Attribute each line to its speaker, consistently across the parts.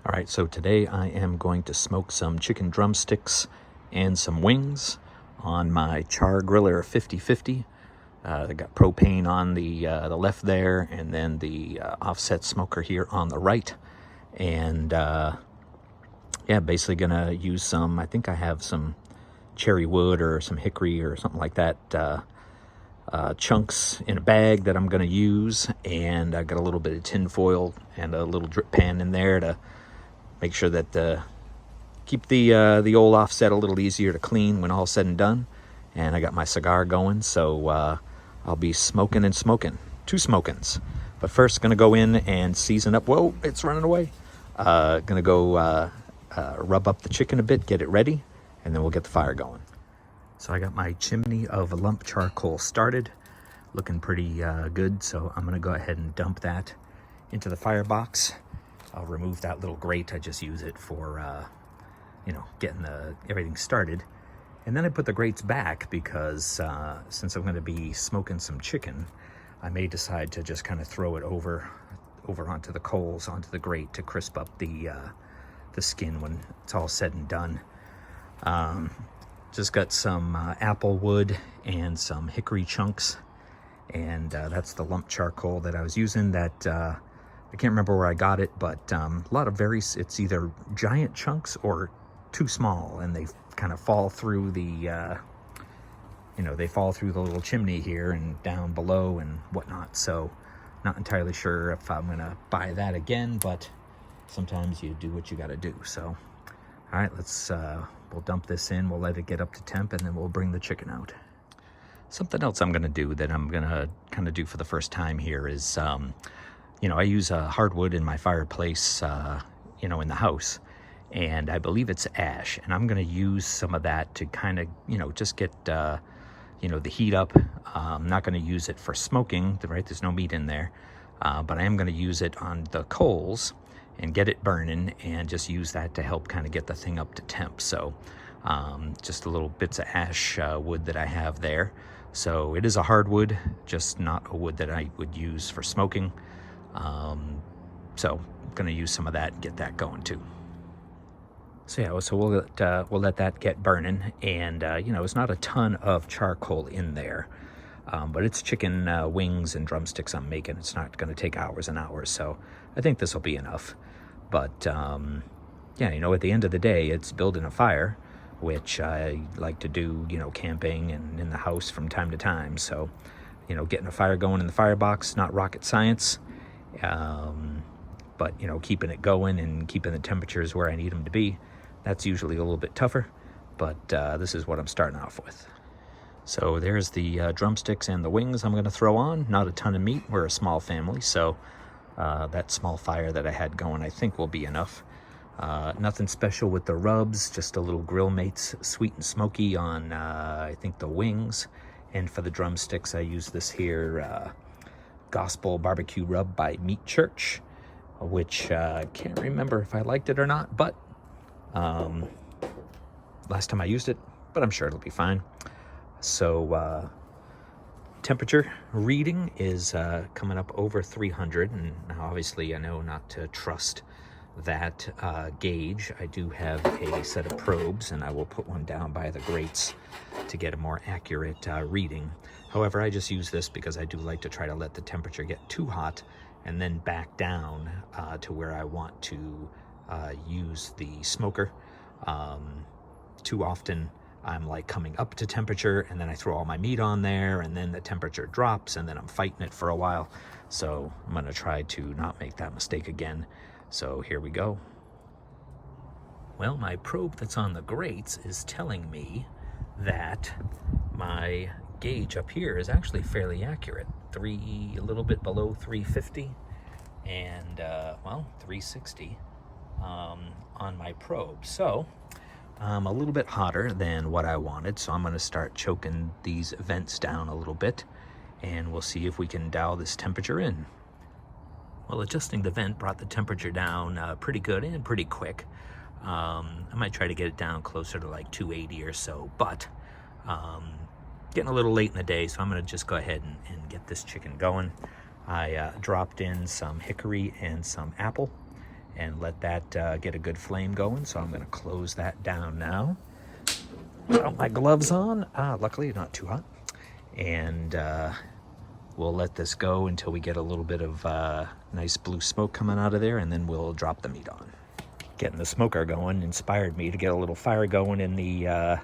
Speaker 1: All right, so today I am going to smoke some chicken drumsticks and some wings on my Char-griller 50/50. They got propane on the left there, and then the offset smoker here on the right. And yeah, basically gonna use some, I think I have some cherry wood or some hickory or something like that chunks in a bag that I'm gonna use. And I got a little bit of tin foil and a little drip pan in there to make sure that keep the old offset a little easier to clean when all said and done. And I got my cigar going, so I'll be smoking and smoking. 2 smokins. But first, gonna go in and season up. Whoa, it's running away. Gonna go rub up the chicken a bit, get it ready, and then we'll get the fire going. So I got my chimney of lump charcoal started, looking pretty good. So I'm gonna go ahead and dump that into the firebox. I'll remove that little grate. I just use it for, getting everything started. And then I put the grates back because since I'm going to be smoking some chicken, I may decide to just kind of throw it over onto the coals, onto the grate to crisp up the skin when it's all said and done. Just got some apple wood and some hickory chunks, and that's the lump charcoal that I was using. That I can't remember where I got it, but a lot of it's either giant chunks or too small, and they kind of fall through the, they fall through the little chimney here and down below and whatnot. So not entirely sure if I'm gonna buy that again, but sometimes you do what you gotta do. So, all right, we'll dump this in, we'll let it get up to temp, and then we'll bring the chicken out. Something else I'm gonna do that I'm gonna kind of do for the first time here is, I use hardwood in my fireplace, in the house, and I believe it's ash, and I'm going to use some of that to kind of, just get, the heat up. I'm not going to use it for smoking, right? There's no meat in there, but I am going to use it on the coals and get it burning, and just use that to help kind of get the thing up to temp. So just a little bits of ash wood that I have there. So it is a hardwood, just not a wood that I would use for smoking. So I'm gonna use some of that and get that going too. So yeah, so we'll let that get burning, and it's not a ton of charcoal in there, but it's chicken wings and drumsticks I'm making. It's not gonna take hours and hours, so I think this will be enough. But yeah, at the end of the day, it's building a fire, which I like to do, camping and in the house from time to time. So, getting a fire going in the firebox, not rocket science. But keeping it going and keeping the temperatures where I need them to be, that's usually a little bit tougher, but this is what I'm starting off with. So there's the drumsticks and the wings I'm going to throw on. Not a ton of meat, we're a small family, so that small fire that I had going I think will be enough. Nothing special with the rubs, just a little Grill Mates sweet and smoky on I think the wings, and for the drumsticks I use this here Gospel Barbecue Rub by Meat Church, which I can't remember if I liked it or not, but last time I used it, but I'm sure it'll be fine. So temperature reading is coming up over 300, and now obviously I know not to trust that gauge. I do have a set of probes, and I will put one down by the grates to get a more accurate reading. However, I just use this because I do like to try to let the temperature get too hot and then back down to where I want to use the smoker. Too often I'm like coming up to temperature, and then I throw all my meat on there, and then the temperature drops, and then I'm fighting it for a while. So I'm gonna try to not make that mistake again. So here we go. Well, my probe that's on the grates is telling me that my gauge up here is actually fairly accurate. A little bit below 350, and 360 on my probe. So a little bit hotter than what I wanted, so I'm going to start choking these vents down a little bit, and we'll see if we can dial this temperature in. Well, adjusting the vent brought the temperature down pretty good and pretty quick. I might try to get it down closer to like 280 or so, but getting a little late in the day, so I'm going to just go ahead and get this chicken going. I dropped in some hickory and some apple, and let that get a good flame going. So I'm going to close that down now. Got my gloves on. Luckily not too hot. And we'll let this go until we get a little bit of nice blue smoke coming out of there, and then we'll drop the meat on. Getting the smoker going inspired me to get a little fire going in the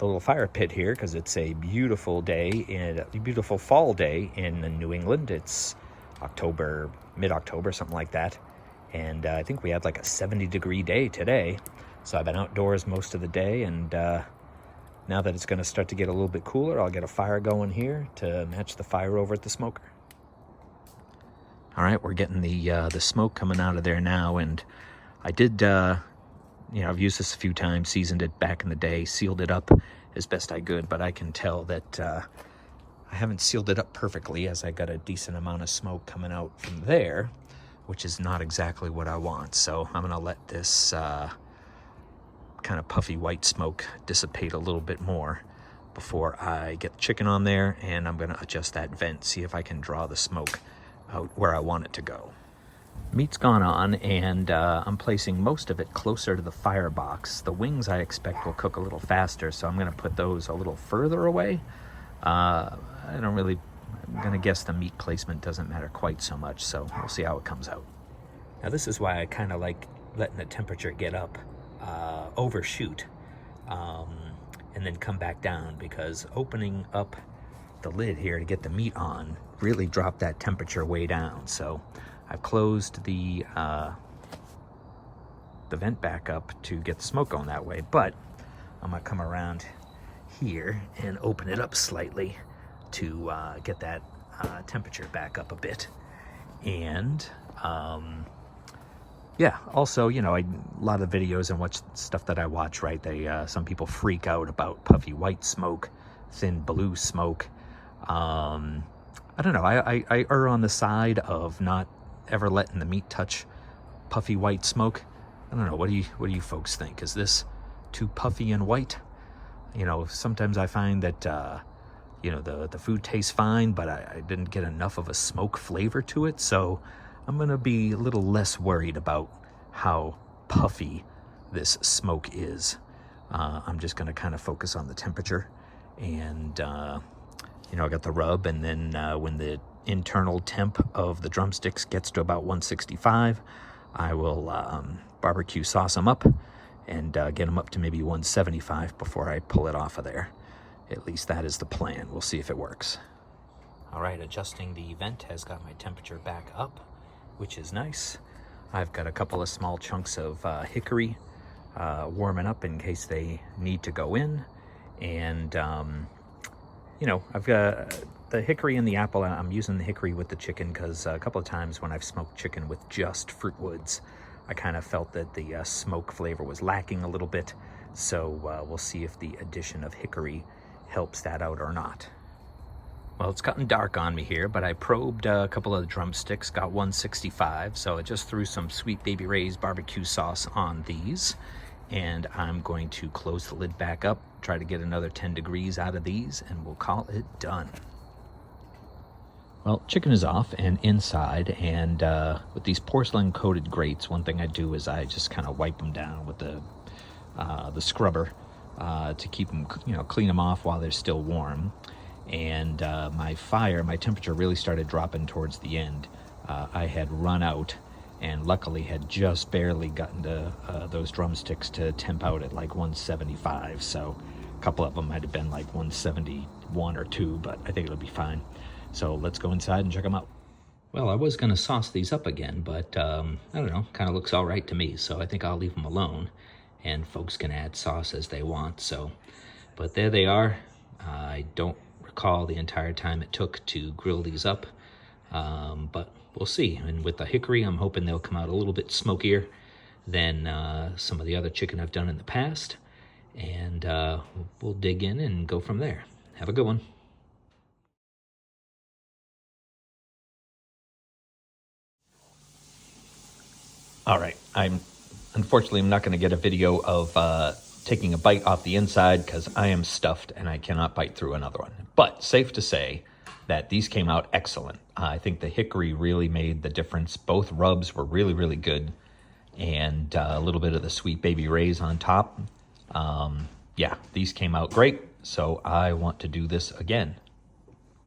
Speaker 1: little fire pit here, because it's a beautiful day, and a beautiful fall day in New England. It's October, mid-October, something like that. And I think we had like a 70-degree day today. So I've been outdoors most of the day, and now that it's going to start to get a little bit cooler, I'll get a fire going here to match the fire over at the smoker. All right, we're getting the smoke coming out of there now, and I did, I've used this a few times, seasoned it back in the day, sealed it up as best I could, but I can tell that I haven't sealed it up perfectly, as I got a decent amount of smoke coming out from there, which is not exactly what I want. So I'm going to let this kind of puffy white smoke dissipate a little bit more before I get the chicken on there, and I'm going to adjust that vent, see if I can draw the smoke out where I want it to go. Meat's gone on, and I'm placing most of it closer to the firebox. The wings I expect will cook a little faster, so I'm going to put those a little further away. I'm going to guess the meat placement doesn't matter quite so much, so we'll see how it comes out. Now this is why I kind of like letting the temperature get up, overshoot, and then come back down, because opening up the lid here to get the meat on really dropped that temperature way down. So I've closed the vent back up to get the smoke going that way, but I'm gonna come around here and open it up slightly to get that temperature back up a bit. And yeah, also, a lot of videos and stuff that I watch, right? Some people freak out about puffy white smoke, thin blue smoke. I don't know. I err on the side of not ever letting the meat touch puffy white smoke. I don't know. What do you folks think? Is this too puffy and white? Sometimes I find that the food tastes fine, but I didn't get enough of a smoke flavor to it. So I'm going to be a little less worried about how puffy this smoke is. I'm just going to kind of focus on the temperature. And, I got the rub, and then when the internal temp of the drumsticks gets to about 165, I will barbecue sauce them up and get them up to maybe 175 before I pull it off of there. At least that is the plan. We'll see if it works. All right, adjusting the vent has got my temperature back up, which is nice. I've got a couple of small chunks of hickory warming up in case they need to go in. And, I've got the hickory and the apple. I'm using the hickory with the chicken because a couple of times when I've smoked chicken with just fruit woods, I kind of felt that the smoke flavor was lacking a little bit. So we'll see if the addition of hickory helps that out or not. Well, it's gotten dark on me here, but I probed a couple of the drumsticks, got 165, so I just threw some Sweet Baby Ray's barbecue sauce on these, and I'm going to close the lid back up, try to get another 10 degrees out of these, and we'll call it done. Well, chicken is off and inside, and with these porcelain-coated grates, one thing I do is I just kind of wipe them down with the scrubber to keep them, clean them off while they're still warm. And my temperature really started dropping towards the end. I had run out and luckily had just barely gotten to those drumsticks to temp out at like 175. So a couple of them might have been like 171 or 2, but I think it'll be fine. So let's go inside and check them out. Well, I was going to sauce these up again, but I don't know, kind of looks all right to me. So I think I'll leave them alone, and folks can add sauce as they want. So, but there they are. I don't recall the entire time it took to grill these up, but we'll see. And with the hickory, I'm hoping they'll come out a little bit smokier than some of the other chicken I've done in the past, and we'll dig in and go from there. Have a good one. All right, unfortunately I'm not going to get a video of taking a bite off the inside because I am stuffed and I cannot bite through another one. But safe to say that these came out excellent. I think the hickory really made the difference. Both rubs were really, really good. and a little bit of the Sweet Baby Ray's on top. Yeah, these came out great, so I want to do this again.